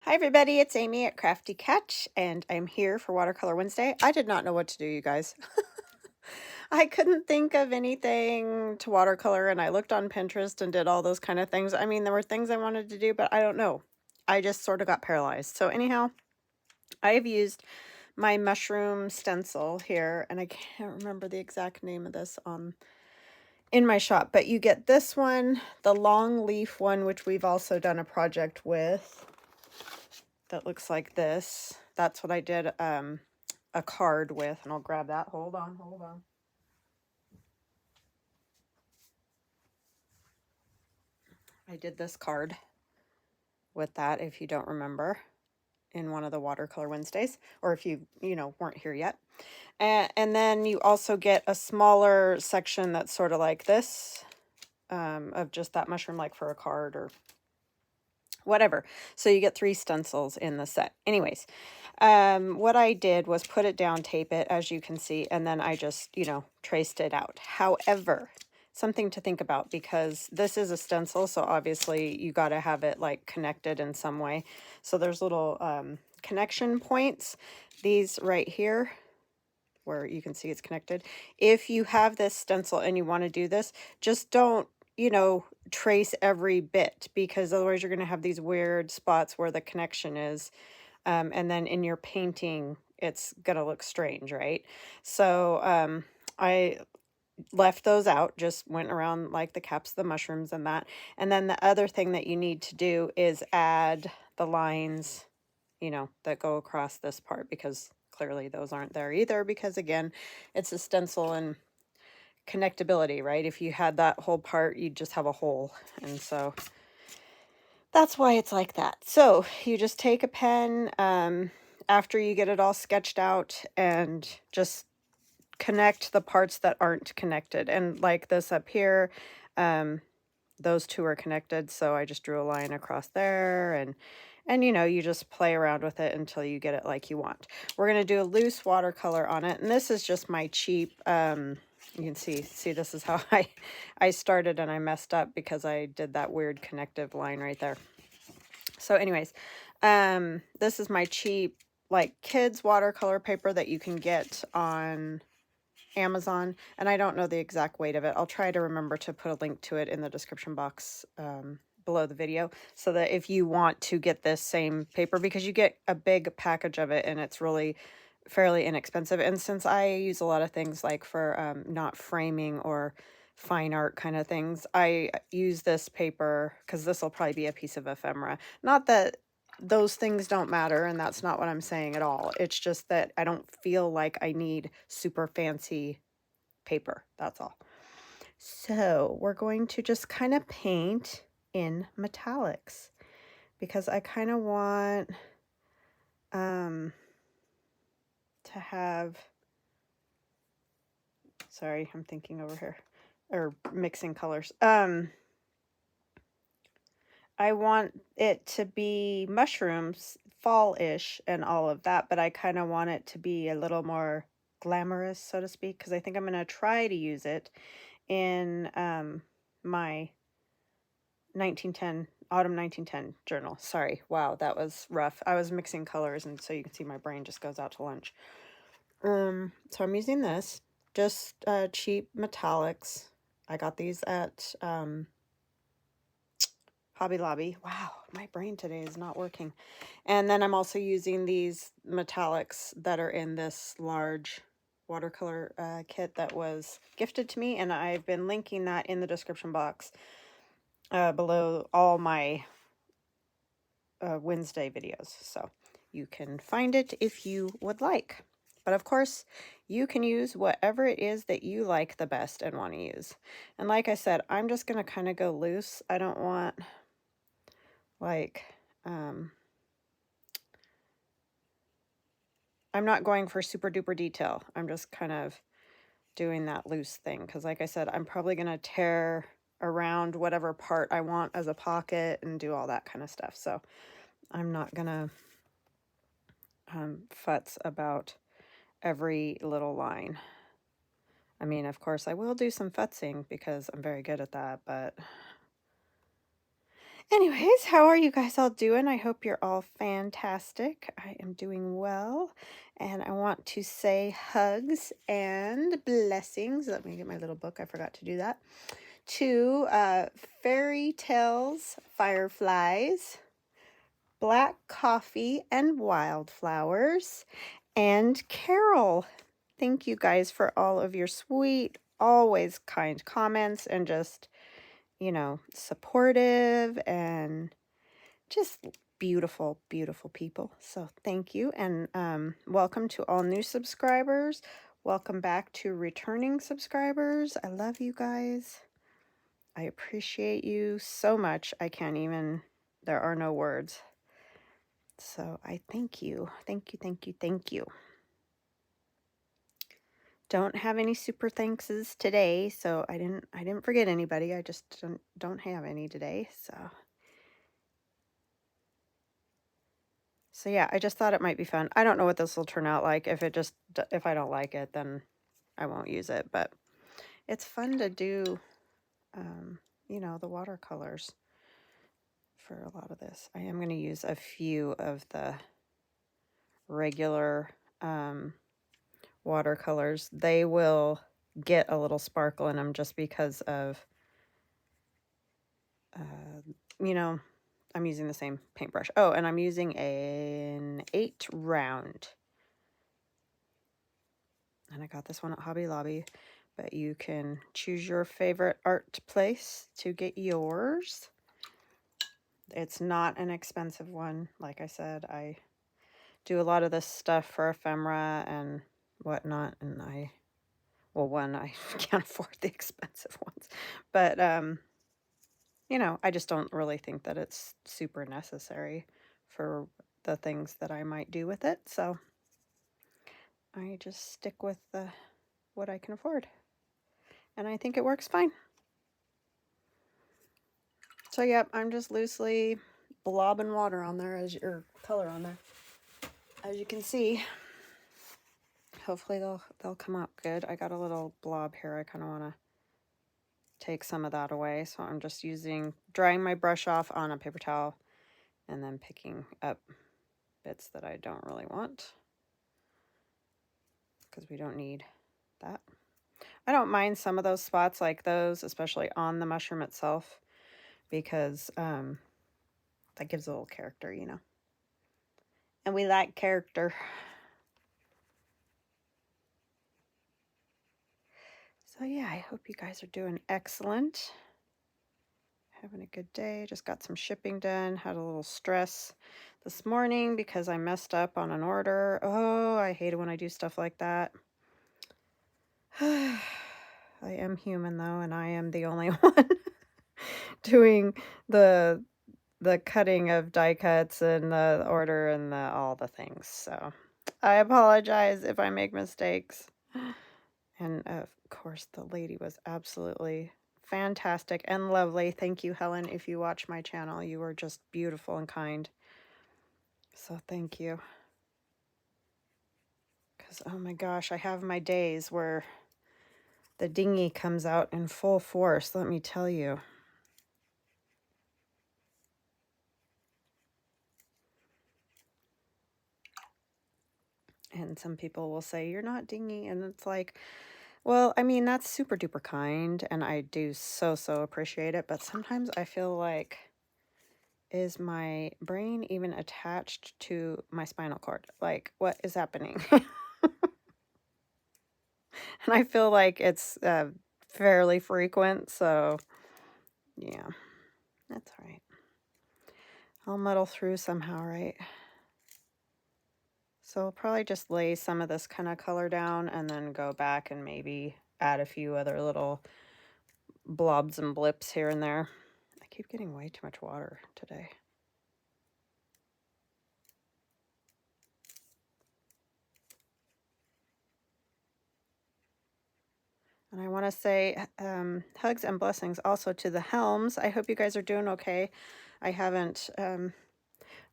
Hi everybody, it's Amy at Crafty Catch, and I'm here for Watercolor Wednesday. I did not know what to do, you guys. I couldn't think of anything to watercolor, and I looked on Pinterest and did all those kind of things. I mean, there were things I wanted to do, but I don't know. I just sort of got paralyzed. So anyhow, I've used my mushroom stencil here, and I can't remember the exact name of this in my shop, but you get this one, the long leaf one, which we've also done a project with. That looks like this. That's what I did a card with, and I'll grab that. Hold on. I did this card with that, if you don't remember, in one of the Watercolor Wednesdays, or if you weren't here yet. And then you also get a smaller section that's sort of like this, of just that mushroom, like for a card or whatever. So you get 3 stencils in the set. Anyways, what I did was put it down, tape it, as you can see, and then I just, traced it out. However, something to think about, because this is a stencil, so obviously you got to have it like connected in some way. So there's little connection points, these right here, where you can see it's connected. If you have this stencil and you want to do this, just don't, trace every bit, because otherwise you're going to have these weird spots where the connection is. And then in your painting, it's going to look strange, right? So I left those out, just went around like the caps of the mushrooms and that. And then the other thing that you need to do is add the lines, that go across this part, because clearly those aren't there either, because again, it's a stencil and connectability, right? If you had that whole part, you'd just have a hole. And so that's why it's like that. So you just take a pen after you get it all sketched out and just connect the parts that aren't connected. And like this up here, those two are connected, so I just drew a line across there, and you just play around with it until you get it like you want. We're going to do a loose watercolor on it, and this is just my cheap, you can see this is how I started, and I messed up because I did that weird connective line right there. So anyways, this is my cheap like kids watercolor paper that you can get on Amazon, and I don't know the exact weight of it. I'll try to remember to put a link to it in the description box below the video, so that if you want to get this same paper, because you get a big package of it and it's really fairly inexpensive. And since I use a lot of things like for not framing or fine art kind of things, I use this paper because this will probably be a piece of ephemera. Not that those things don't matter, and that's not what I'm saying at all. It's just that I don't feel like I need super fancy paper. That's all. So we're going to just kind of paint in metallics, because I kind of want to have, sorry, I'm thinking over here, or mixing colors. I want it to be mushrooms, fall-ish and all of that, but I kind of want it to be a little more glamorous, so to speak, because I think I'm going to try to use it in my 1910 autumn 1910 journal. Sorry, wow, that was rough. I was mixing colors, and so you can see my brain just goes out to lunch. So I'm using this, just cheap metallics. I got these at Hobby Lobby. Wow, my brain today is not working. And then I'm also using these metallics that are in this large watercolor kit that was gifted to me, and I've been linking that in the description box below all my Wednesday videos, so you can find it if you would like. But of course, you can use whatever it is that you like the best and want to use. And like I said, I'm just going to kind of go loose. I don't want like, I'm not going for super duper detail. I'm just kind of doing that loose thing, because like I said, I'm probably going to tear around whatever part I want as a pocket and do all that kind of stuff. So I'm not going to futz about every little line. I mean, of course, I will do some futzing because I'm very good at that, but Anyways, how are you guys all doing? I hope you're all fantastic. I am doing well. And I want to say hugs and blessings. Let me get my little book. I forgot to do that. To Fairy Tales, Fireflies, Black Coffee and Wildflowers, and Carol. Thank you guys for all of your sweet, always kind comments and just, you know, supportive and just beautiful, beautiful people. So thank you. And welcome to all new subscribers. Welcome back to returning subscribers. I love you guys. I appreciate you so much. I can't even, there are no words. So I thank you. Thank you, thank you, thank you. Don't have any super thankses today, so I didn't forget anybody. I just don't have any today. So yeah, I just thought it might be fun. I don't know what this will turn out like. If I don't like it, then I won't use it, but it's fun to do you know, the watercolors for a lot of this. I am going to use a few of the regular watercolors. They will get a little sparkle in them just because of you know, I'm using the same paintbrush. Oh, and I'm using an 8 round. And I got this one at Hobby Lobby, but you can choose your favorite art place to get yours. It's not an expensive one. Like I said, I do a lot of this stuff for ephemera and whatnot, and I can't afford the expensive ones, but you know, I just don't really think that it's super necessary for the things that I might do with it. So I just stick with what I can afford. And I think it works fine. So yep, I'm just loosely blobbing water on there, or color on there. As you can see, hopefully they'll come out good. I got a little blob here. I kind of want to take some of that away. So I'm just drying my brush off on a paper towel and then picking up bits that I don't really want, because we don't need that. I don't mind some of those spots like those, especially on the mushroom itself, because that gives a little character, you know. And we like character. So yeah, I hope you guys are doing excellent. Having a good day. Just got some shipping done. Had a little stress this morning because I messed up on an order. Oh, I hate it when I do stuff like that. I am human though, and I am the only one doing the cutting of die cuts and the order and all the things. So I apologize if I make mistakes. And of course, the lady was absolutely fantastic and lovely. Thank you, Helen. If you watch my channel, you are just beautiful and kind. So thank you. Because, oh my gosh, I have my days where the dinghy comes out in full force, let me tell you. And some people will say, you're not dingy. And it's like, well, I mean, that's super duper kind. And I do so appreciate it. But sometimes I feel like, is my brain even attached to my spinal cord? Like, what is happening? And I feel like it's fairly frequent. So, yeah, that's all right. I'll muddle through somehow, right? So I'll probably just lay some of this kind of color down and then go back and maybe add a few other little blobs and blips here and there. I keep getting way too much water today. And I want to say hugs and blessings also to the Helms. I hope you guys are doing okay. I haven't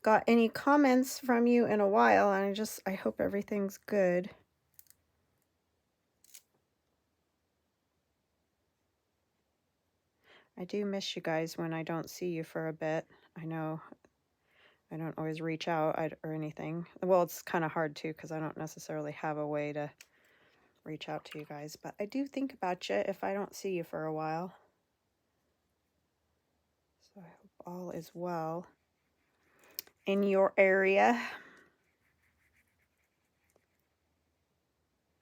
got any comments from you in a while, and I hope everything's good. I do miss you guys when I don't see you for a bit. I know I don't always reach out or anything. Well, it's kind of hard too because I don't necessarily have a way to reach out to you guys, but I do think about you if I don't see you for a while. So I hope all is well in your area.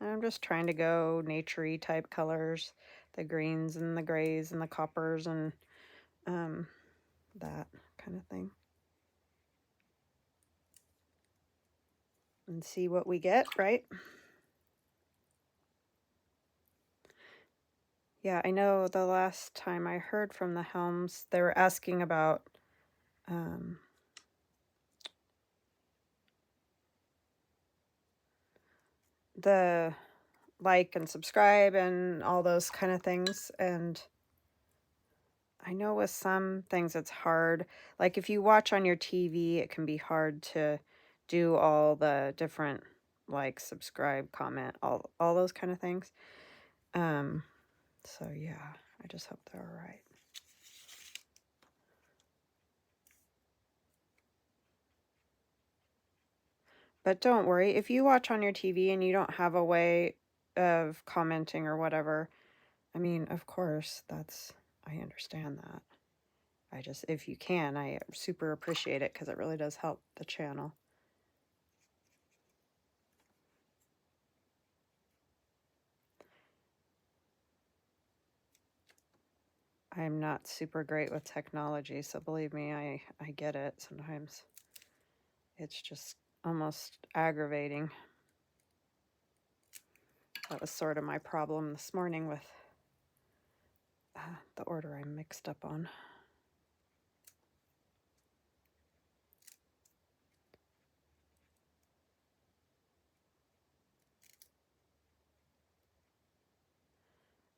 I'm just trying to go nature-y type colors, the greens and the grays and the coppers and that kind of thing. And see what we get, right? Yeah, I know the last time I heard from the Helms, they were asking about the like and subscribe and all those kind of things. And I know with some things it's hard. Like if you watch on your TV, it can be hard to do all the different like subscribe, comment, all those kind of things. So yeah, I just hope they're all right. But don't worry, if you watch on your TV and you don't have a way of commenting or whatever, I mean, of course, I understand that. I just, if you can, I super appreciate it because it really does help the channel. I'm not super great with technology, so believe me, I get it sometimes. It's just almost aggravating. That was sort of my problem this morning with the order I mixed up on.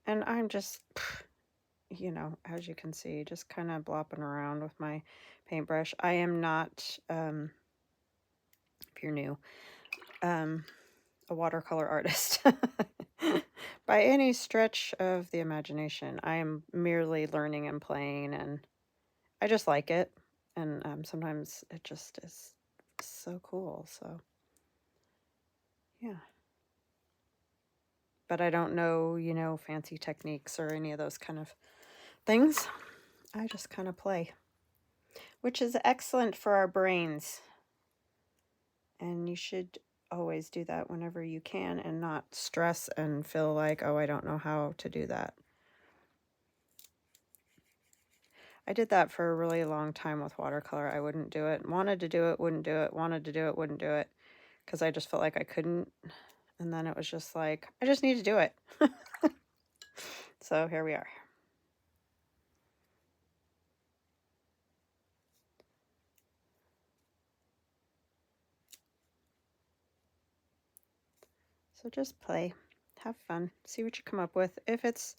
And I'm just, you know, as you can see, just kind of blopping around with my paintbrush. I am not, if you're new, a watercolor artist by any stretch of the imagination. I am merely learning and playing, and I just like it. And sometimes it just is so cool. So, yeah. But I don't know, you know, fancy techniques or any of those kind of things. I just kind of play, which is excellent for our brains. And you should always do that whenever you can and not stress and feel like, oh, I don't know how to do that. I did that for a really long time with watercolor. I wouldn't do it. Wanted to do it, wouldn't do it. Wanted to do it, wouldn't do it. Because I just felt like I couldn't. And then it was just like, I just need to do it. So here we are. So just play, have fun, see what you come up with. If it's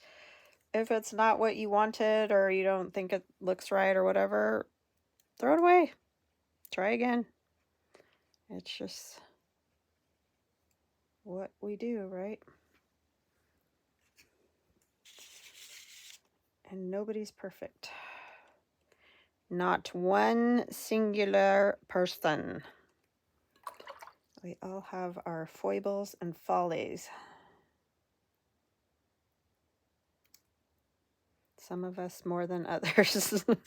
not what you wanted or you don't think it looks right or whatever, throw it away. Try again. It's just what we do, right? And nobody's perfect. Not one singular person. We all have our foibles and follies. Some of us more than others. So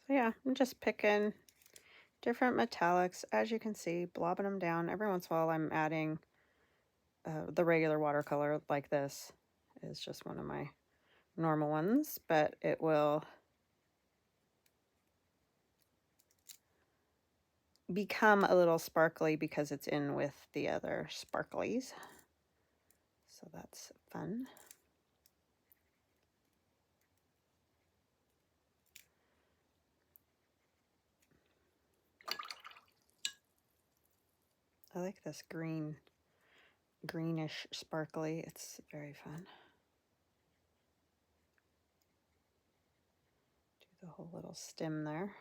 yeah, I'm just picking different metallics, as you can see, blobbing them down. Every once in a while I'm adding the regular watercolor like this. Is just one of my normal ones, but it will become a little sparkly because it's in with the other sparklies. So that's fun. I like this greenish sparkly. It's very fun. Do the whole little stem there.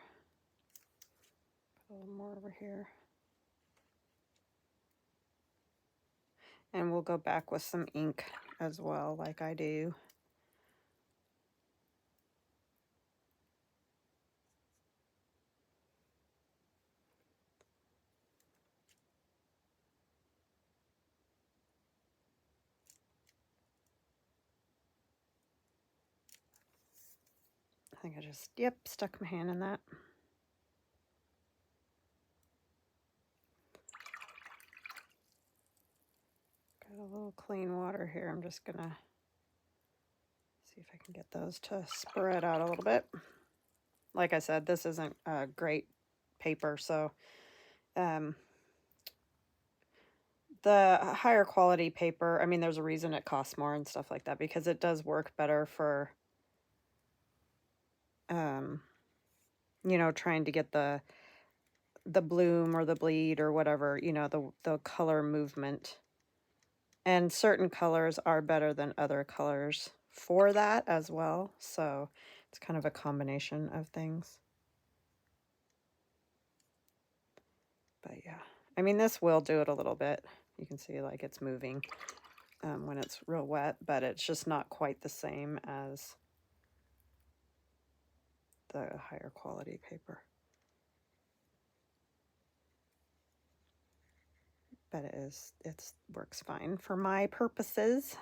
A little more over here. And we'll go back with some ink as well, like I do. I think I just, yep, stuck my hand in that. Got a little clean water here. I'm just gonna see if I can get those to spread out a little bit. Like I said, this isn't a great paper, so the higher quality paper, I mean, there's a reason it costs more and stuff like that, because it does work better for, you know, trying to get the bloom or the bleed or whatever, you know, the color movement. And certain colors are better than other colors for that as well. So it's kind of a combination of things. But yeah, I mean, this will do it a little bit. You can see like it's moving when it's real wet, but it's just not quite the same as the higher quality paper. But it works fine for my purposes.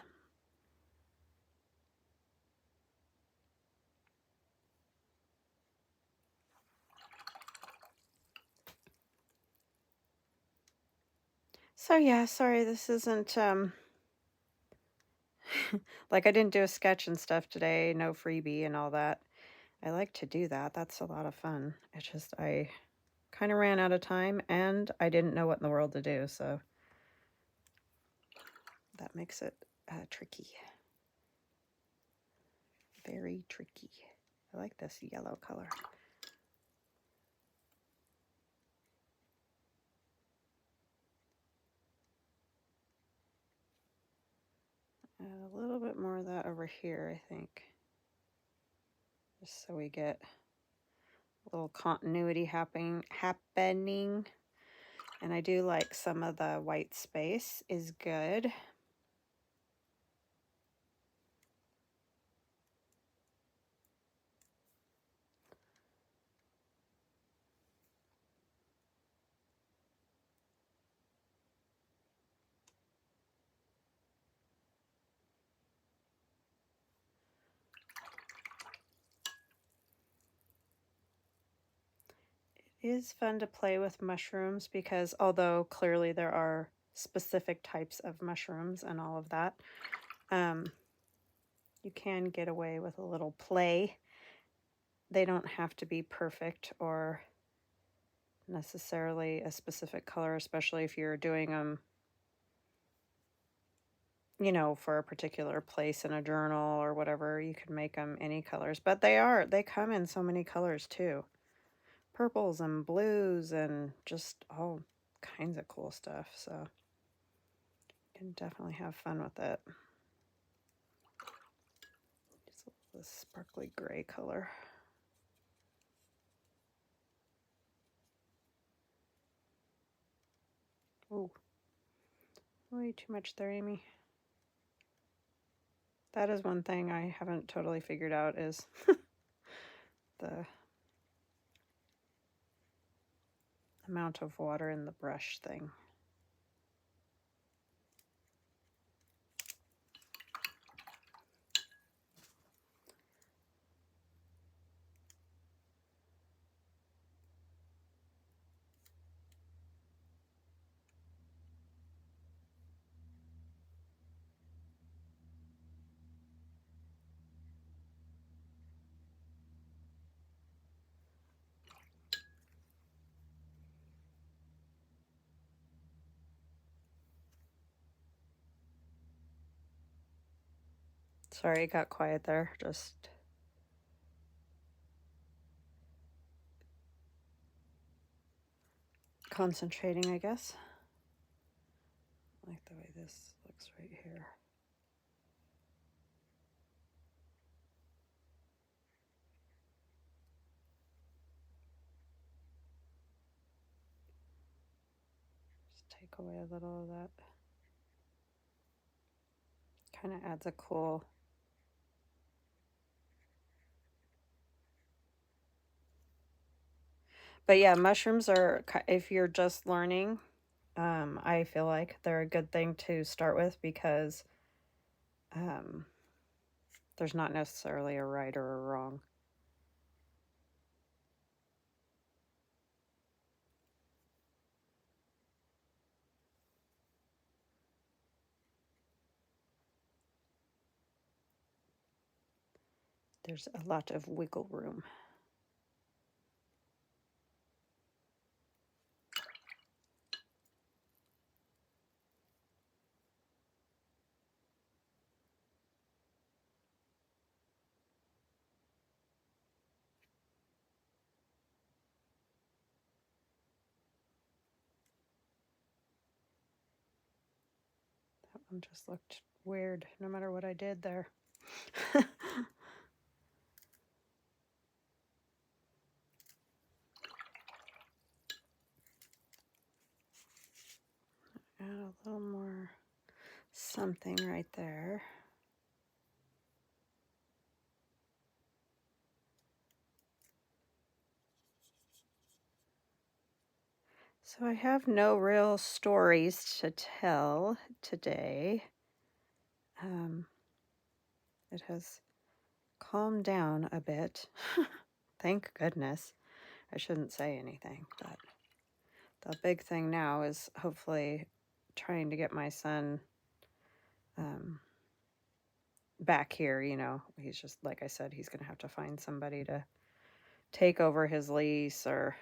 So yeah, sorry, this isn't like I didn't do a sketch and stuff today, no freebie and all that. I like to do that. That's a lot of fun. It's just I kind of ran out of time and I didn't know what in the world to do, so that makes it tricky. Very tricky. I like this yellow color. Add a little bit more of that over here, I think. Just so we get a little continuity happening. And I do like some of the white space is good. It is fun to play with mushrooms because although clearly there are specific types of mushrooms and all of that, you can get away with a little play. They don't have to be perfect or necessarily a specific color, especially if you're doing them, you know, for a particular place in a journal or whatever. You can make them any colors, but they come in so many colors too. Purples and blues and just all kinds of cool stuff, so you can definitely have fun with it. Just this sparkly gray color. Oh, way too much there, Amy. That is one thing I haven't totally figured out is the amount of water in the brush thing. Sorry, it got quiet there. Just concentrating, I guess. I like the way this looks right here. take away a little of that. Kind of adds a cool... But yeah, mushrooms are, if you're just learning, I feel like they're a good thing to start with because there's not necessarily a right or a wrong. There's a lot of wiggle room. That one just looked weird no matter what I did there. Add a little more something right there. So I have no real stories to tell today. It has calmed down a bit. Thank goodness. I shouldn't say anything, but the big thing now is hopefully trying to get my son back here. You know, he's just, like I said, he's going to have to find somebody to take over his lease, or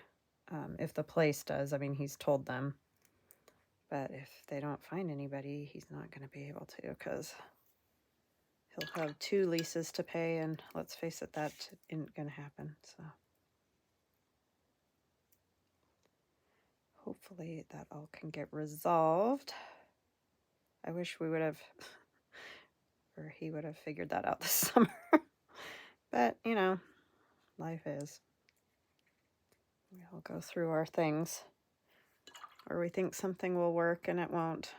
if the place does, I mean, he's told them. But if they don't find anybody, he's not going to be able to, because he'll have 2 leases to pay, and let's face it, that isn't going to happen. So hopefully that all can get resolved. I wish we would have, or he would have figured that out this summer. But, you know, life is. We all go through our things, or we think something will work and it won't.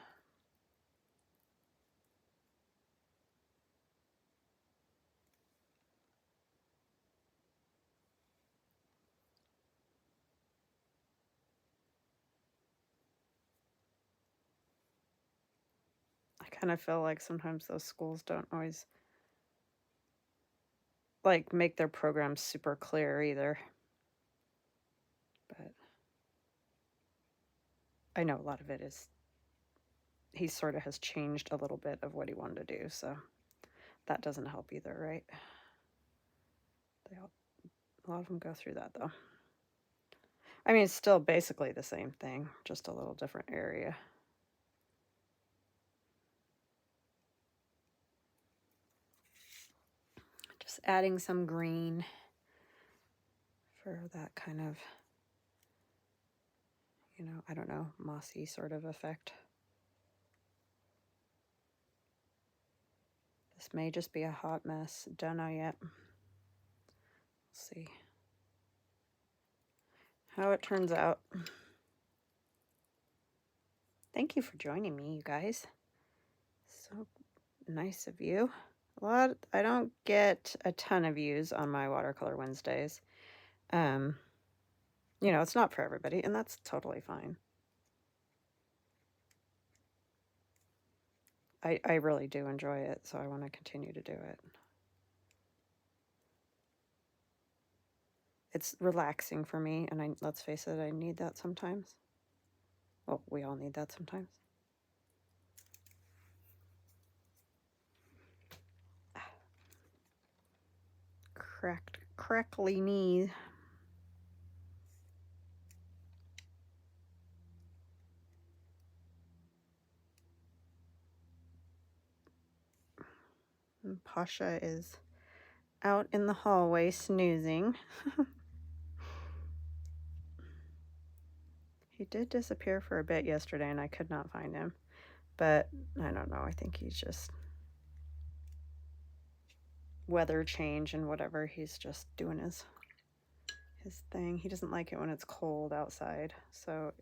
I kind of feel like sometimes those schools don't always like make their programs super clear either. But I know a lot of it is, he sort of has changed a little bit of what he wanted to do, so that doesn't help either, right? A lot of them go through that, though. I mean, it's still basically the same thing, just a little different area. Just adding some green for that kind of, you know, I don't know, mossy sort of effect. This may just be a hot mess. Don't know yet. We'll see how it turns out. Thank you for joining me, you guys. So nice of you. I don't get a ton of views on my Watercolor Wednesdays. You know, it's not for everybody, and that's totally fine. I really do enjoy it, so I want to continue to do it. It's relaxing for me, and let's face it, I need that sometimes. Well, we all need that sometimes. Crackly knee. And Pasha is out in the hallway snoozing. He did disappear for a bit yesterday, and I could not find him. But I don't know. I think he's just weather change and whatever. He's just doing his thing. He doesn't like it when it's cold outside, so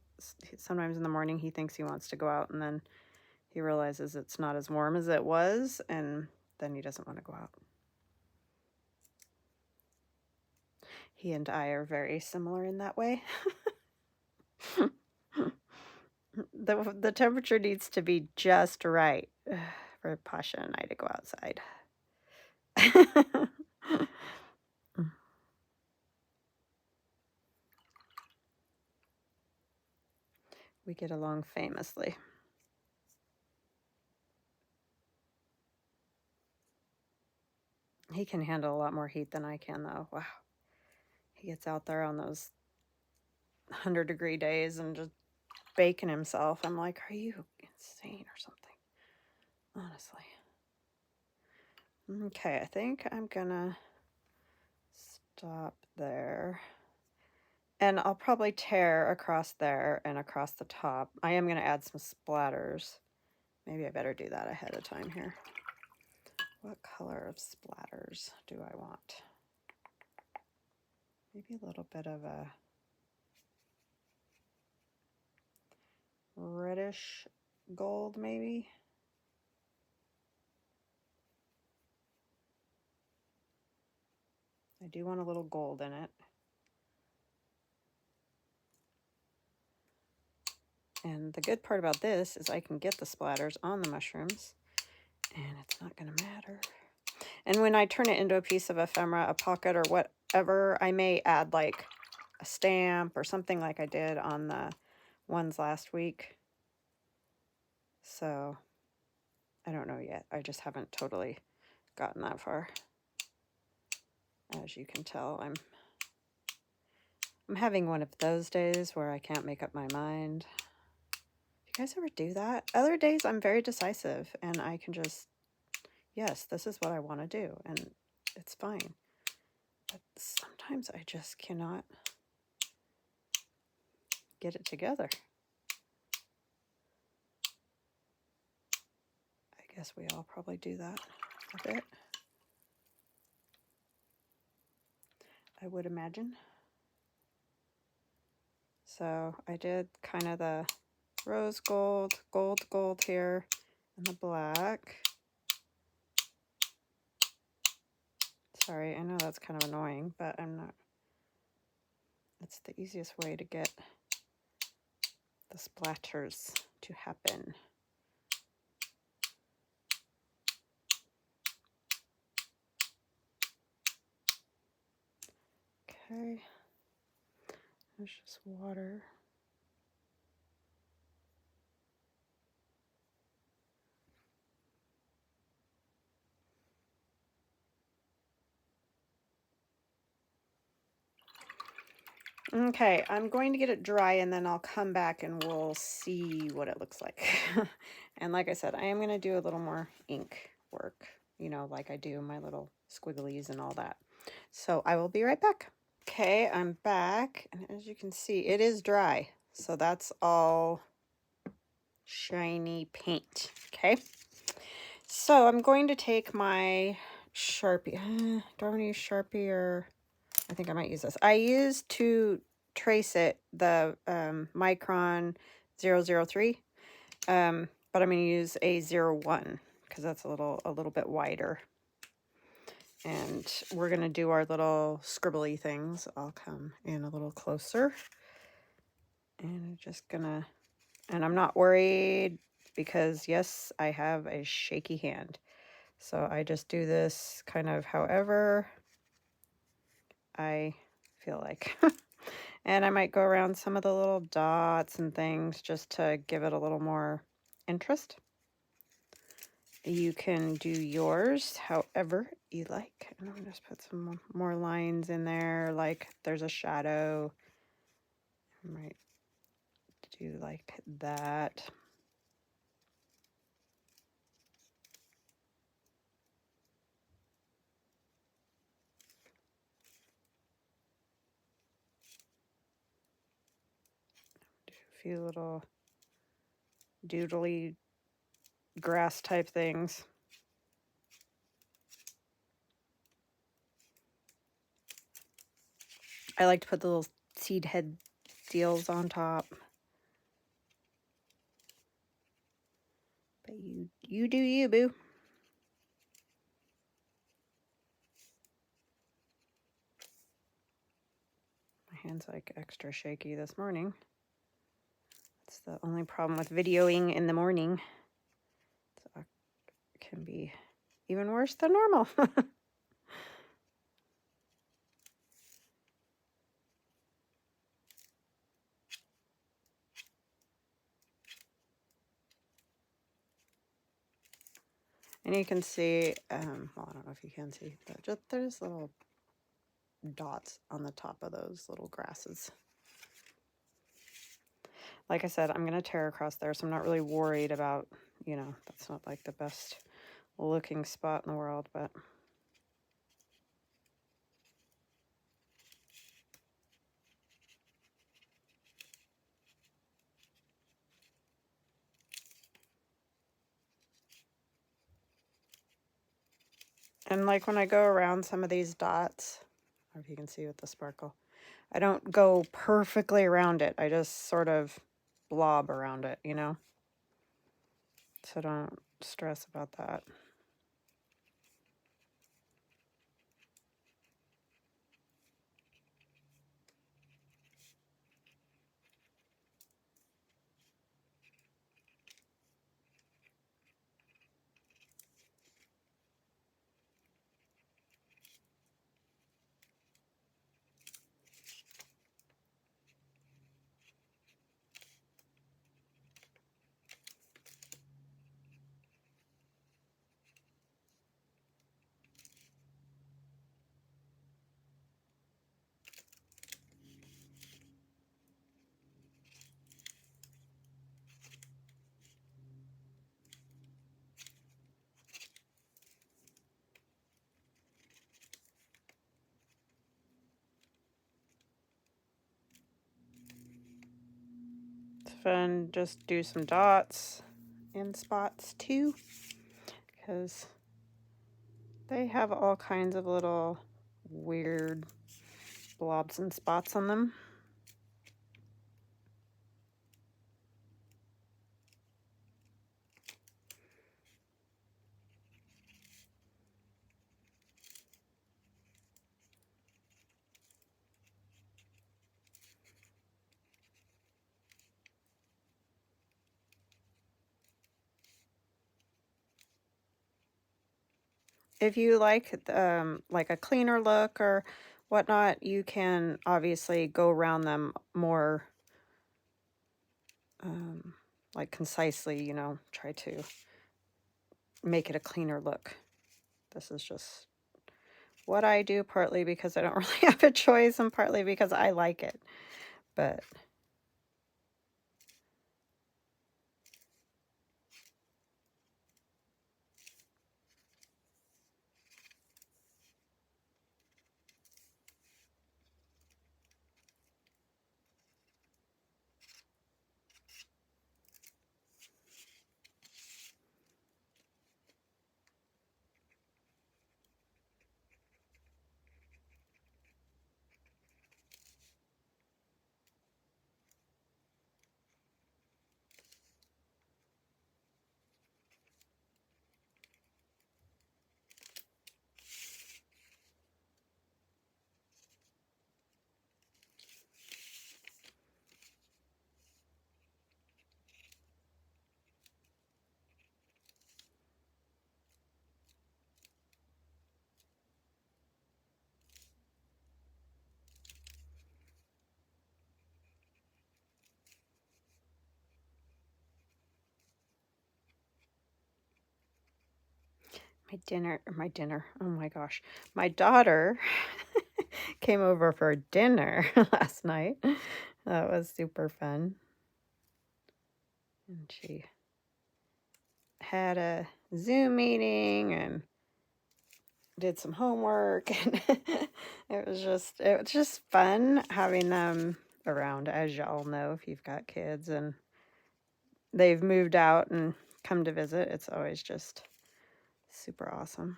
sometimes in the morning he thinks he wants to go out, and then he realizes it's not as warm as it was, and then he doesn't want to go out. He and I are very similar in that way. The temperature needs to be just right for Pasha and I to go outside. We get along famously. He can handle a lot more heat than I can, though. Wow. He gets out there on those 100-degree days and just baking himself. I'm like, are you insane or something? Honestly. Okay, I think I'm gonna stop there. And I'll probably tear across there and across the top. I am gonna add some splatters. Maybe I better do that ahead of time here. What color of splatters do I want? Maybe a little bit of a reddish gold, maybe. I do want a little gold in it. And the good part about this is I can get the splatters on the mushrooms, and it's not going to matter. And when I turn it into a piece of ephemera, a pocket, or whatever, I may add like a stamp or something like I did on the ones last week. So I don't know yet. I just haven't totally gotten that far. As you can tell, I'm having one of those days where I can't make up my mind. Do you guys ever do that? Other days I'm very decisive and I can just, yes, this is what I want to do, and it's fine. But sometimes I just cannot get it together. I guess we all probably do that a bit, I would imagine. So I did kind of the rose gold, gold here, and the black. Sorry, I know that's kind of annoying, but I'm not. It's the easiest way to get the splatters to happen. Okay, there's just water. Okay, I'm going to get it dry and then I'll come back and we'll see what it looks like. And like I said, I am going to do a little more ink work, you know, like I do my little squigglies and all that. So I will be right back. Okay, I'm back, and as you can see, it is dry. So that's all shiny paint. Okay, so I'm going to take my Sharpie. Do I want to use Sharpie, or I think I might use this. I used to trace it the Micron 003, but I'm going to use a 01 because that's a little bit wider. And we're going to do our little scribbly things. I'll come in a little closer. And I'm just going to, and I'm not worried because, yes, I have a shaky hand. So I just do this kind of however I feel like. And I might go around some of the little dots and things just to give it a little more interest. You can do yours however you like. And I'm just put some more lines in there, like there's a shadow. I might do like that. Do a few little doodly grass type things. I like to put the little seed head deals on top. But you do you, boo. My hand's like extra shaky this morning. That's the only problem with videoing in the morning. So it can be even worse than normal. And you can see, well, I don't know if you can see, but just there's little dots on the top of those little grasses. Like I said, I'm going to tear across there, so I'm not really worried about, you know, that's not like the best looking spot in the world, but... And like when I go around some of these dots, I don't know if you can see with the sparkle, I don't go perfectly around it. I just sort of blob around it, you know? So don't stress about that. It's fun, just do some dots and spots too, because they have all kinds of little weird blobs and spots on them. If you like a cleaner look or whatnot, you can obviously go around them more like concisely, you know, try to make it a cleaner look. This is just what I do, partly because I don't really have a choice and partly because I like it. But oh my gosh, my daughter came over for dinner last night. That was super fun. And she had a Zoom meeting and did some homework, and it was just fun having them around, as y'all know, if you've got kids and they've moved out and come to visit. It's always just super awesome.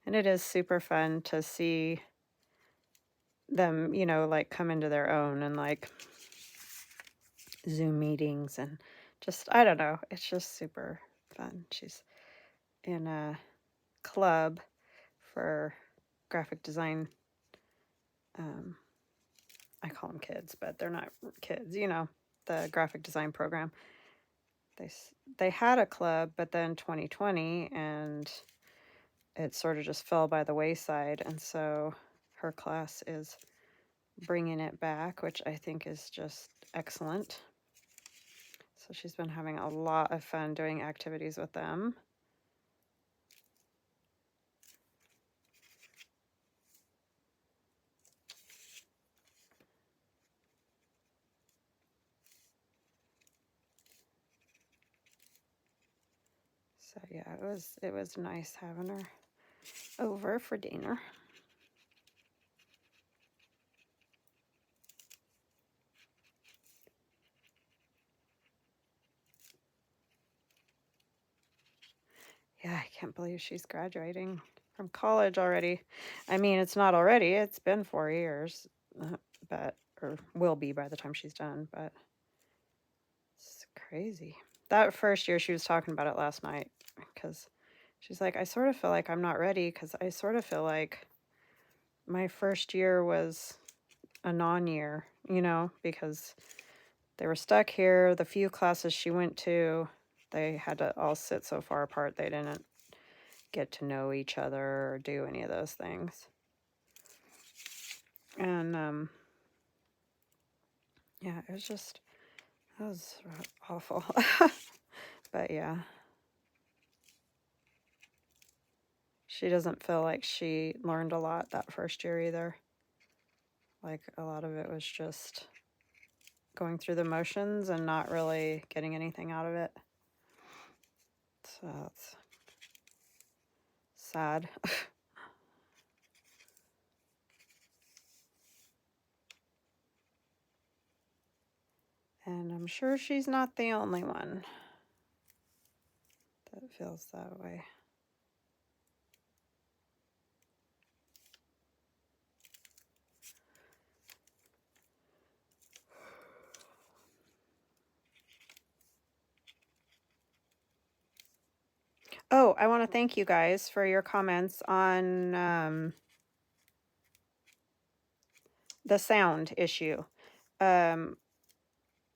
And it is super fun to see them, you know, like come into their own and like Zoom meetings and just, I don't know. It's just super fun. She's in a club for graphic design. I call them kids, but they're not kids, you know, the graphic design program. They had a club, but then 2020, and it sort of just fell by the wayside. And so her class is bringing it back, which I think is just excellent. So she's been having a lot of fun doing activities with them. So yeah, it was nice having her over for dinner. Yeah, I can't believe she's graduating from college already. I mean, it's not already. It's been 4 years, but or will be by the time she's done, but it's crazy. That first year, she was talking about it last night because she's like, I sort of feel like I'm not ready because I sort of feel like my first year was a non-year, you know, because they were stuck here. The few classes she went to, they had to all sit so far apart they didn't get to know each other or do any of those things. And yeah, it was awful. But yeah, she doesn't feel like she learned a lot that first year either. Like a lot of it was just going through the motions and not really getting anything out of it. So it's sad. And I'm sure she's not the only one that feels that way. Oh, I want to thank you guys for your comments on the sound issue.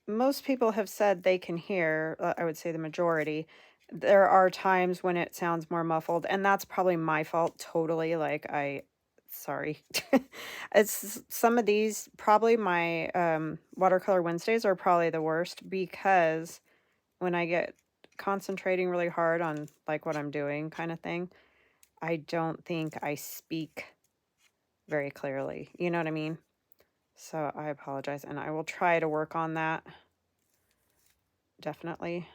Most people have said they can hear, I would say the majority. There are times when it sounds more muffled, and that's probably my fault totally. Like, sorry. It's some of these, probably my Watercolor Wednesdays are probably the worst because when I get concentrating really hard on like what I'm doing kind of thing, I don't think I speak very clearly. You know what I mean? So I apologize, and I will try to work on that. Definitely.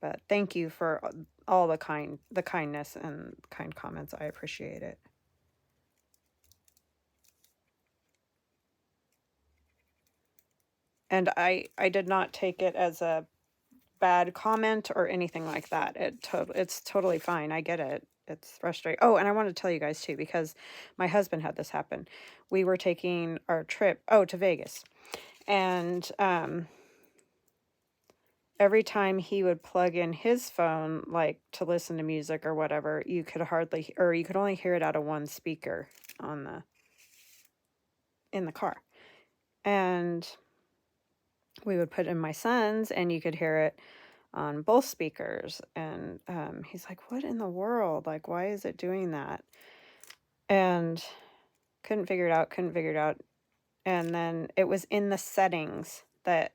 But thank you for all the kindness and kind comments. I appreciate it. And I did not take it as a bad comment or anything like that. It's totally fine. I get it. It's frustrating. Oh, and I want to tell you guys too, because my husband had this happen. We were taking our trip, to Vegas. And every time he would plug in his phone, like to listen to music or whatever, you could only hear it out of one speaker in the car. And we would put in my son's, and you could hear it on both speakers. And he's like, what in the world? Like, why is it doing that? And couldn't figure it out. And then it was in the settings that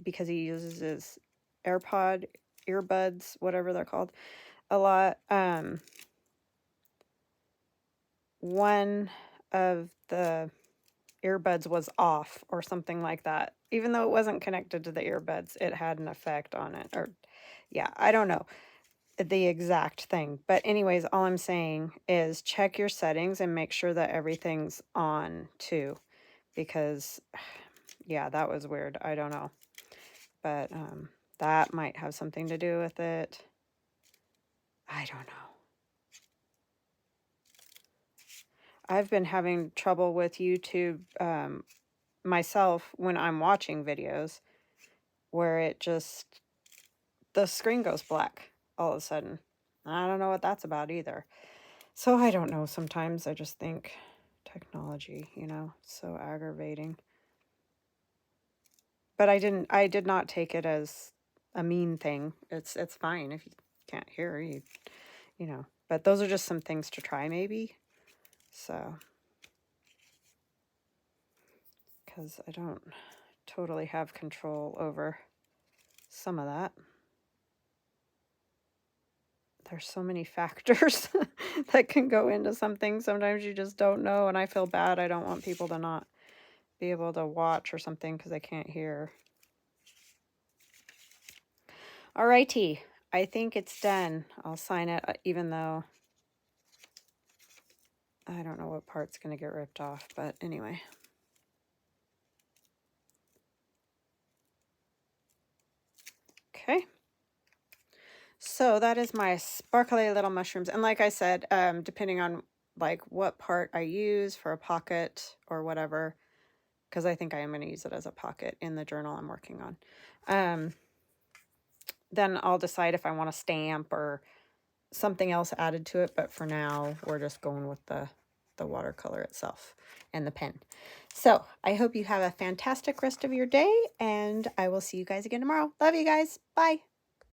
because he uses his earbuds, whatever they're called, a lot. One of the earbuds was off or something like that. Even though it wasn't connected to the earbuds, it had an effect on it. Or, yeah, I don't know the exact thing. But anyways, all I'm saying is check your settings and make sure that everything's on too. Because, yeah, that was weird. I don't know. But that might have something to do with it. I don't know. I've been having trouble with YouTube myself when I'm watching videos where it just the screen goes black all of a sudden. I don't know what that's about either. So I don't know. Sometimes I just think technology, you know, so aggravating. But I did not take it as a mean thing. It's fine if you can't hear, you know. But those are just some things to try maybe. So, because I don't totally have control over some of that. There's so many factors that can go into something. Sometimes you just don't know, and I feel bad. I don't want people to not be able to watch or something because I can't hear. Alrighty, I think it's done. I'll sign it, even though I don't know what part's going to get ripped off, but anyway. Okay. So that is my sparkly little mushrooms. And like I said, depending on like what part I use for a pocket or whatever, because I think I am going to use it as a pocket in the journal I'm working on. Then I'll decide if I want a stamp or something else added to it. But for now, we're just going with the watercolor itself and the pen. So I hope you have a fantastic rest of your day, and I will see you guys again tomorrow. Love you guys. Bye.